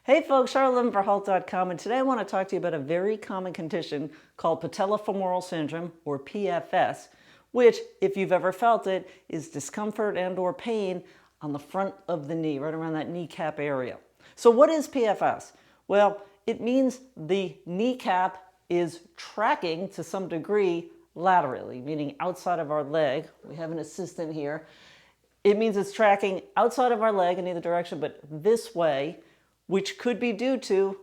Hey folks, CharlotteLivingForHealth.com, and today I want to talk to you about a very common condition called Patello-Femoral Syndrome, or PFS, which, if you've ever felt it, is discomfort and or pain on the front of the knee, right around that kneecap area. So what is PFS? Well, it means the kneecap is tracking to some degree laterally, meaning outside of our leg. We have an assistant here. It means it's tracking outside of our leg in either direction, but this way, which could be due to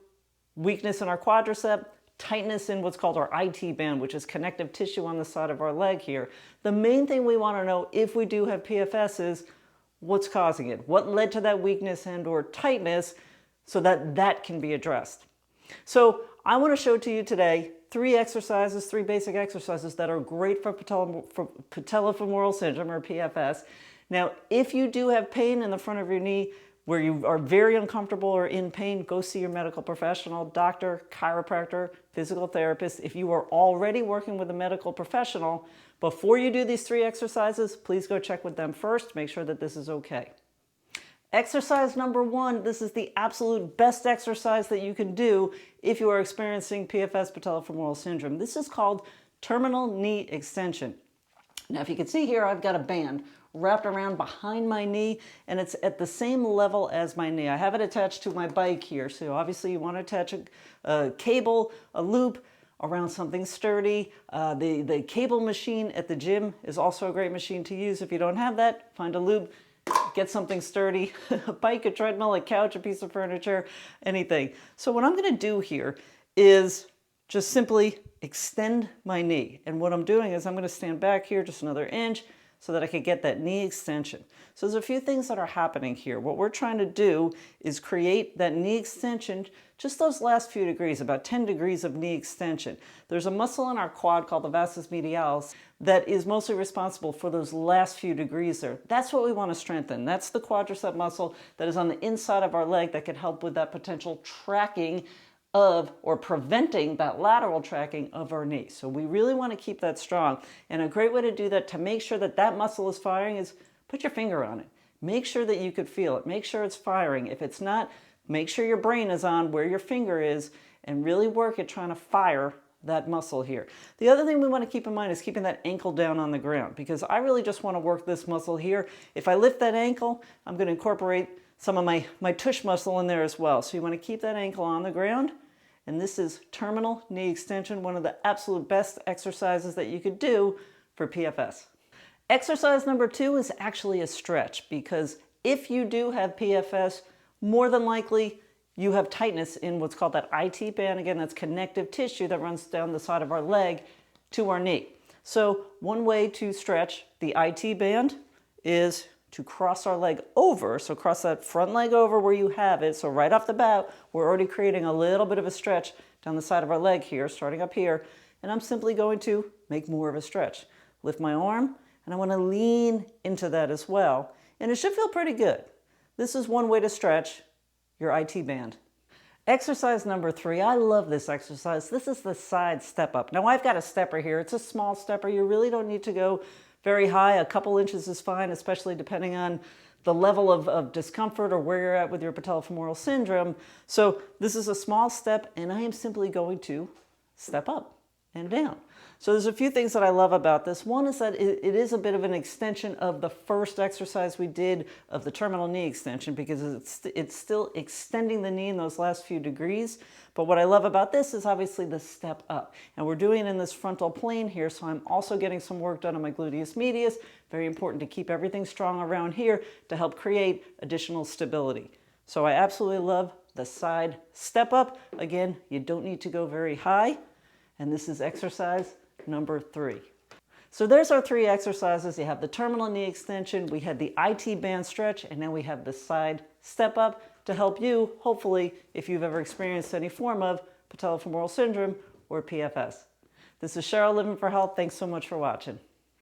weakness in our quadricep, tightness in what's called our IT band, which is connective tissue on the side of our leg here. The main thing we want to know if we do have PFS is what's causing it, what led to that weakness and or tightness, so that that can be addressed. So I want to show to you today three basic exercises that are great for Patello-Femoral Syndrome, or PFS. Now, if you do have pain in the front of your knee, where you are very uncomfortable or in pain, go see your medical professional, doctor, chiropractor, physical therapist. If you are already working with a medical professional, before you do these three exercises, please go check with them first, make sure that this is okay. Exercise number one, this is the absolute best exercise that you can do if you are experiencing PFS, Patello-Femoral Syndrome. This is called terminal knee extension. Now, if you can see here, I've got a band wrapped around behind my knee, and it's at the same level as my knee. I have it attached to my bike here, so obviously you want to attach a cable, a loop around something sturdy. The cable machine at the gym is also a great machine to use. If you don't have that, find a loop, get something sturdy, a bike, a treadmill, a couch, a piece of furniture, anything. So what I'm going to do here is just simply extend my knee. And what I'm doing is I'm going to stand back here just another inch, so that I could get that knee extension. So there's a few things that are happening here. What we're trying to do is create that knee extension, just those last few degrees, about 10 degrees of knee extension. There's a muscle in our quad called the vastus medialis that is mostly responsible for those last few degrees there. That's what we want to strengthen. That's the quadricep muscle that is on the inside of our leg that can help with that potential tracking of, or preventing that lateral tracking of our knee. So we really want to keep that strong. And a great way to do that, to make sure that that muscle is firing, is put your finger on it. Make sure that you could feel it. Make sure it's firing. If it's not, make sure your brain is on where your finger is and really work at trying to fire that muscle here. The other thing we want to keep in mind is keeping that ankle down on the ground, because I really just want to work this muscle here. If I lift that ankle, I'm going to incorporate some of my tush muscle in there as well. So you want to keep that ankle on the ground. And this is terminal knee extension, one of the absolute best exercises that you could do for PFS. Exercise number two is actually a stretch, because if you do have PFS, more than likely you have tightness in what's called that IT band. Again, that's connective tissue that runs down the side of our leg to our knee. So one way to stretch the IT band is to cross our leg over. So cross that front leg over where you have it. So right off the bat, we're already creating a little bit of a stretch down the side of our leg here, starting up here. And I'm simply going to make more of a stretch. Lift my arm, and I want to lean into that as well. And it should feel pretty good. This is one way to stretch your IT band. Exercise number three, I love this exercise. This is the side step up. Now I've got a stepper here. It's a small stepper. You really don't need to go very high. A couple inches is fine, especially depending on the level of discomfort or where you're at with your Patello-Femoral Syndrome. So this is a small step, and I am simply going to step up and down. So there's a few things that I love about this. One is that it is a bit of an extension of the first exercise we did of the terminal knee extension, because it's still extending the knee in those last few degrees. But what I love about this is obviously the step up. And we're doing it in this frontal plane here, so I'm also getting some work done on my gluteus medius. Very important to keep everything strong around here to help create additional stability. So I absolutely love the side step up. Again, you don't need to go very high. And this is exercise number three. So there's our three exercises. You have the terminal knee extension, we had the IT band stretch, and now we have the side step up to help you, hopefully, if you've ever experienced any form of Patello-Femoral Syndrome or PFS. This is Cheryl, Living for Health. Thanks so much for watching.